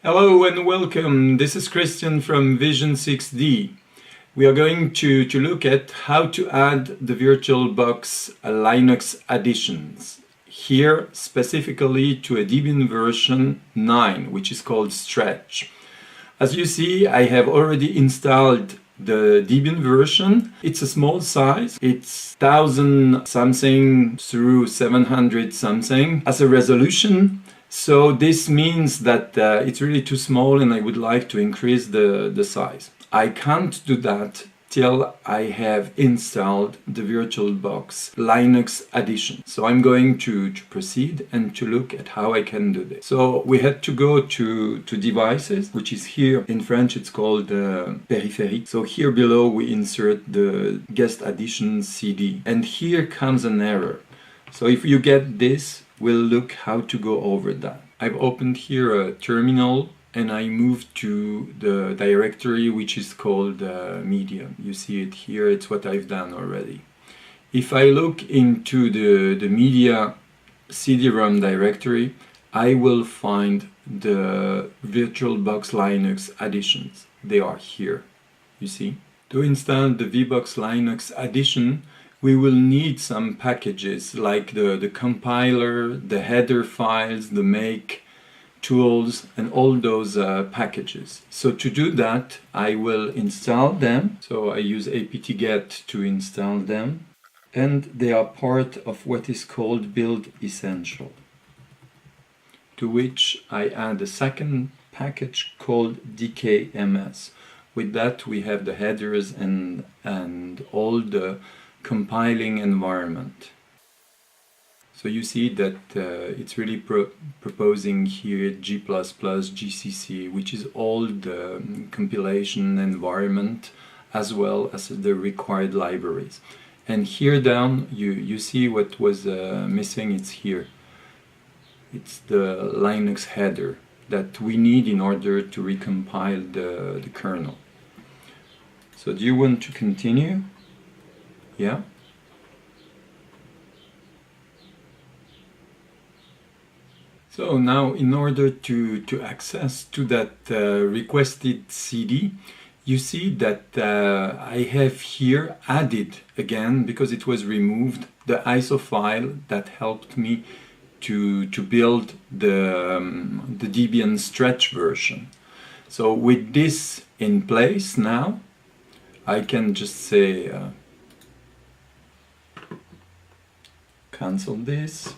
Hello and welcome. This is Christian from Vision 6D. We are going to look at how to add the VirtualBox Linux additions. Here specifically to a Debian version 9, which is called Stretch. As you see, I have already installed the Debian version. It's a small size. It's 1000 something through 700 something as a resolution. So this means that it's really too small and I would like to increase the size. I can't do that till I have installed the VirtualBox Linux Addition. So I'm going to proceed and to look at how I can do this. So we had to go to devices, which is here. In French it's called périphérique. So here below we insert the guest addition CD. And here comes an error. So if you get this, we'll look how to go over that. I've opened here a terminal and I moved to the directory which is called media. You see it here, it's what I've done already. If I look into the media cdrom directory, I will find the VirtualBox Linux additions. They are here, you see. To install the VBox Linux addition, we will need some packages like the compiler, the header files, the make tools, and all those packages. So to do that, I will install them. So I use apt-get to install them. And they are part of what is called build essential, to which I add a second package called dkms. With that we have the headers and all the compiling environment. So you see that it's really proposing here G++, GCC, which is all the compilation environment as well as the required libraries. And here down you see what was missing. It's here. It's the Linux header that we need in order to recompile the kernel. So do you want to continue? Yeah. So now in order to access to that requested CD, you see that I have here added again, because it was removed, the ISO file that helped me to build the Debian Stretch version. So with this in place now, I can just say cancel this.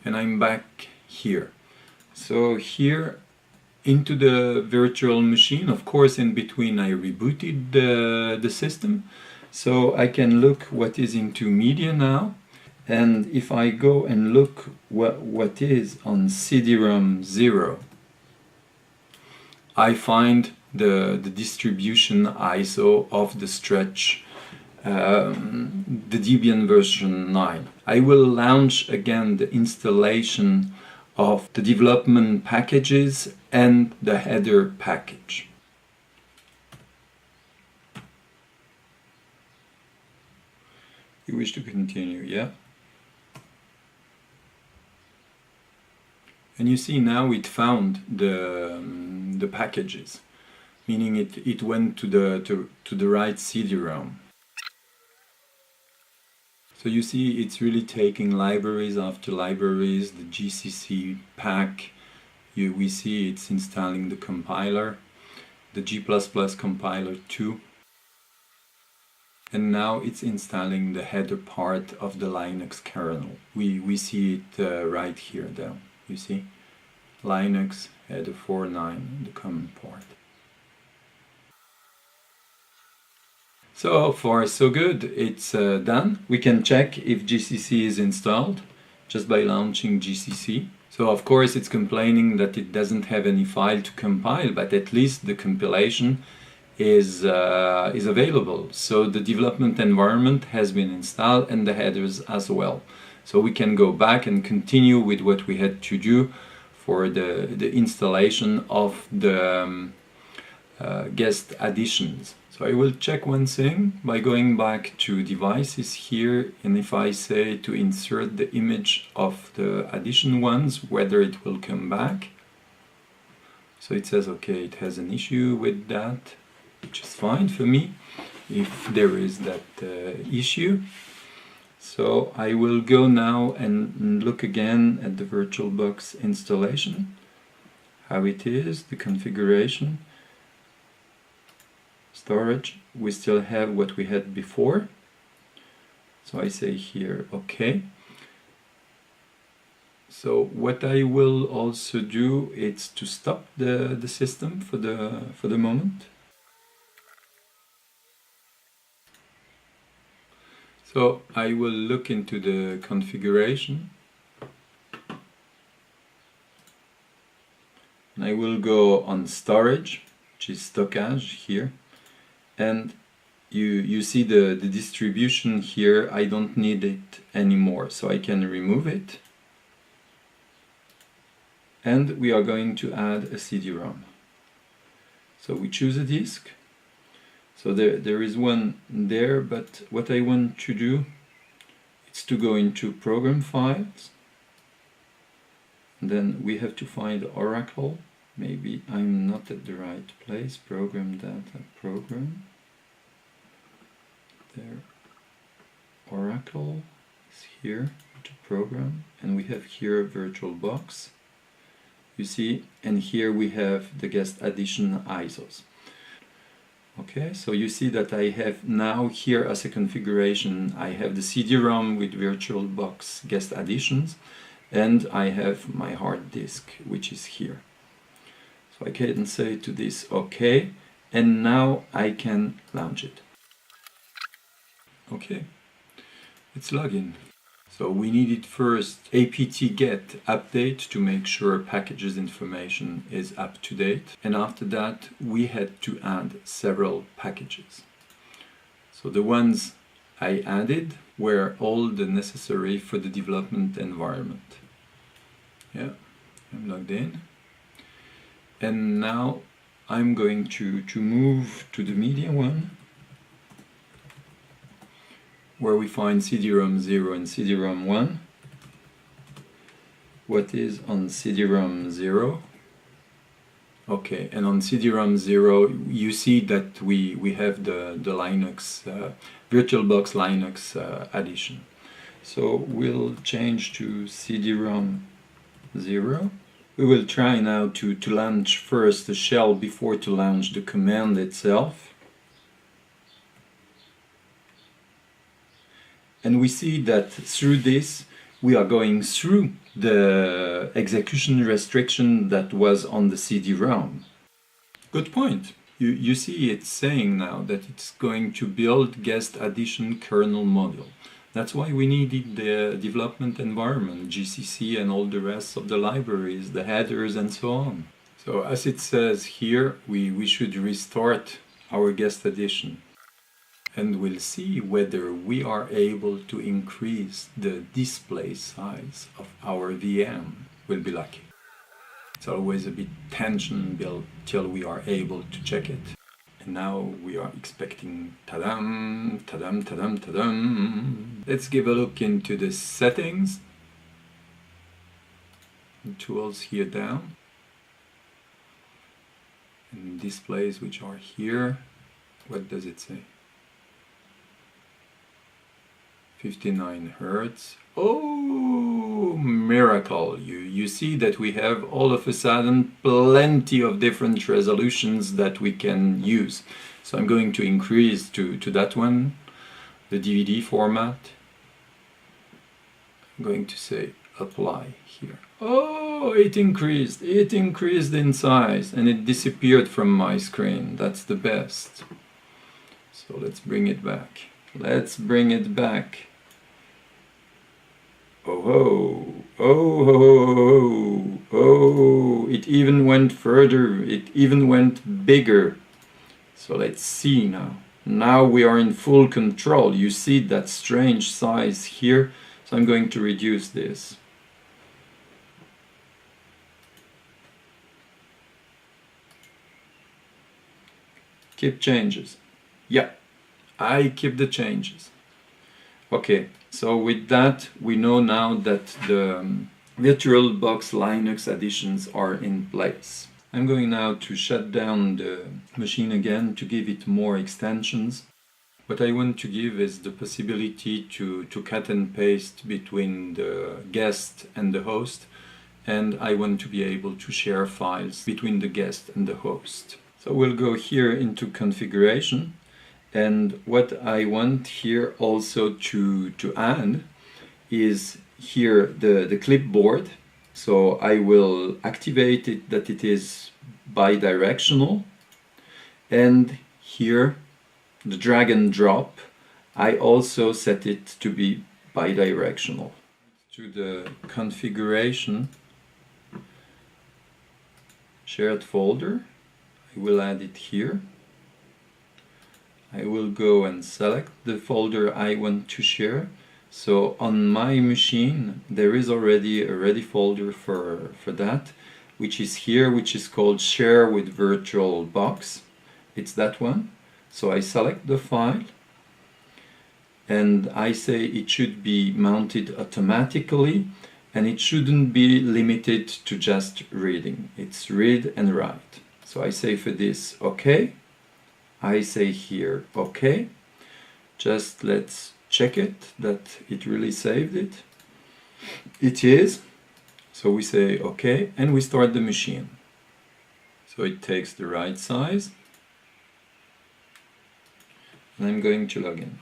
And I'm back here. So here into the virtual machine, of course in between I rebooted the system. So I can look what is into media now. And if I go and look what is on cdrom 0, I find the distribution ISO of the Stretch, the Debian version 9. I will launch again the installation of the development packages and the header package. You wish to continue, yeah? And you see now it found the packages, meaning it went to the right CD-ROM. So you see it's really taking libraries after libraries, the GCC pack. We see it's installing the compiler, the G++ compiler too. And now it's installing the header part of the Linux kernel. We see it right here though. You see? Linux header 4.9, the common part. So far so good, it's done. We can check if GCC is installed just by launching GCC. So of course it's complaining that it doesn't have any file to compile, but at least the compilation is available. So the development environment has been installed and the headers as well. So we can go back and continue with what we had to do for the installation of the guest additions. So I will check one thing by going back to devices here, and if I say to insert the image of the addition ones, whether it will come back. So it says, okay, it has an issue with that, which is fine for me if there is that issue. So I will go now and look again at the VirtualBox installation, how it is, the configuration. Storage, we still have what we had before. So I say here, okay. So what I will also do is to stop the system for the moment. So I will look into the configuration. And I will go on storage, which is stockage here. And you see the distribution here. I don't need it anymore, so I can remove it. And we are going to add a cdrom. So we choose a disk. So there is one there, but what I want to do is to go into program files. And then we have to find Oracle. Maybe I'm not at the right place. Program data, program. There. Oracle is here to program, and we have here VirtualBox. You see, and here we have the guest addition ISOs. Okay, so you see that I have now here as a configuration, I have the cdrom with VirtualBox guest additions, and I have my hard disk, which is here. So I can say to this, okay, and now I can launch it. Okay, it's login. So we needed first apt-get update to make sure packages information is up to date. And after that, we had to add several packages. So the ones I added were all the necessary for the development environment. Yeah, I'm logged in. And now I'm going to move to the media one, where we find cdrom 0 and cdrom 1. What is on cdrom 0? Okay, and on cdrom 0 you see that we have the Linux, VirtualBox Linux addition. So we'll change to cdrom 0. We will try now to launch first the shell before to launch the command itself. And we see that through this we are going through the execution restriction that was on the cdrom. Good point. You see it's saying now that it's going to build guest addition kernel module. That's why we needed the development environment, GCC and all the rest of the libraries, the headers and so on. So as it says here, we should restart our guest addition. And we'll see whether we are able to increase the display size of our VM. We'll be lucky. It's always a bit tension built till we are able to check it. And now we are expecting ta-dam, ta-dam, ta-dam, ta-dam. Let's give a look into the settings. The tools here down. And displays which are here. What does it say? 59 Hertz. Oh, miracle! You see that we have all of a sudden plenty of different resolutions that we can use. So I'm going to increase to that one, the DVD format. I'm going to say apply here. Oh, it increased in size and it disappeared from my screen. That's the best. So let's bring it back. Let's bring it back. Oh ho, oh ho, oh, it even went further, it even went bigger. So let's see now. Now we are in full control. You see that strange size here. So I'm going to reduce this. Keep changes. Yeah, I keep the changes. Okay, so with that, we know now that the VirtualBox Linux additions are in place. I'm going now to shut down the machine again to give it more extensions. What I want to give is the possibility to cut and paste between the guest and the host, and I want to be able to share files between the guest and the host. So we'll go here into configuration, and what I want here also to add is here the clipboard. So I will activate it that it is bidirectional, and here the drag and drop, I also set it to be bidirectional. To the configuration shared folder, I will add it here. I will go and select the folder I want to share. So on my machine there is already a ready folder for that, which is here, which is called Share with VirtualBox. It's that one. So I select the file and I say it should be mounted automatically, and it shouldn't be limited to just reading. It's read and write. So I say for this OK. I say here OK. Just let's check it that it really saved it. It is. So we say OK and we start the machine. So it takes the right size. And I'm going to log in.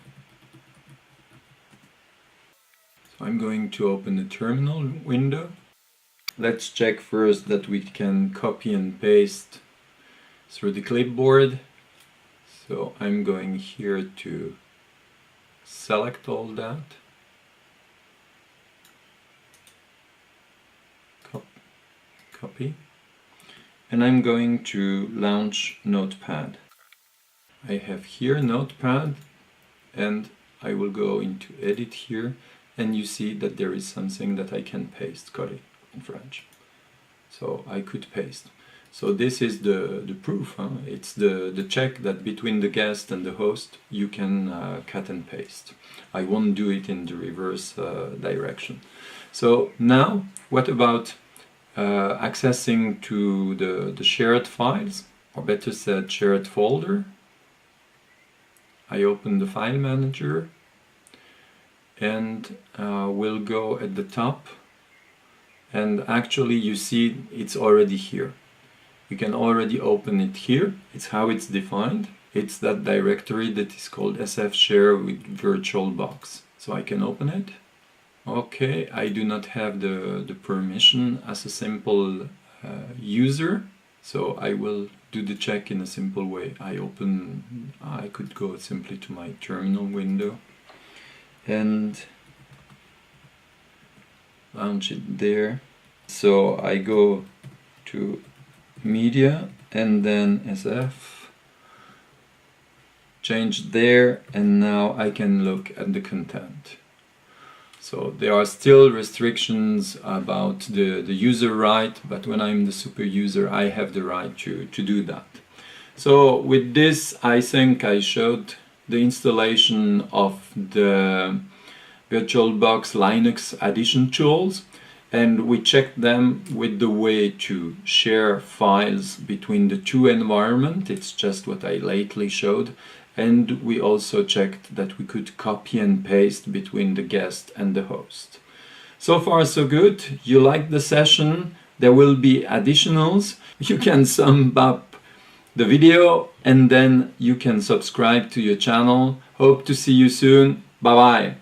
So I'm going to open the terminal window. Let's check first that we can copy and paste through the clipboard. So I'm going here to select all that. Copy. And I'm going to launch Notepad. I have here Notepad, and I will go into edit here, and you see that there is something that I can paste, coller in French. So I could paste. So this is the proof, huh? It's the check that between the guest and the host you can cut and paste. I won't do it in the reverse direction. So now what about accessing to the shared files, or better said shared folder? I open the file manager and we'll go at the top, and actually you see it's already here. You can already open it here. It's how it's defined. It's that directory that is called sfshare with VirtualBox. So I can open it. Okay, I do not have the permission as a simple user, so I will do the check in a simple way. I could go simply to my terminal window and launch it there. So I go to media and then SF, change there, and now I can look at the content. So there are still restrictions about the user right, but when I'm the super user I have the right to do that. So with this I think I showed the installation of the VirtualBox Linux addition tools, and we checked them with the way to share files between the two environments. It's just what I lately showed. And we also checked that we could copy and paste between the guest and the host. So far so good. You liked the session. There will be additionals. You can sum up the video and then you can subscribe to your channel. Hope to see you soon. Bye bye.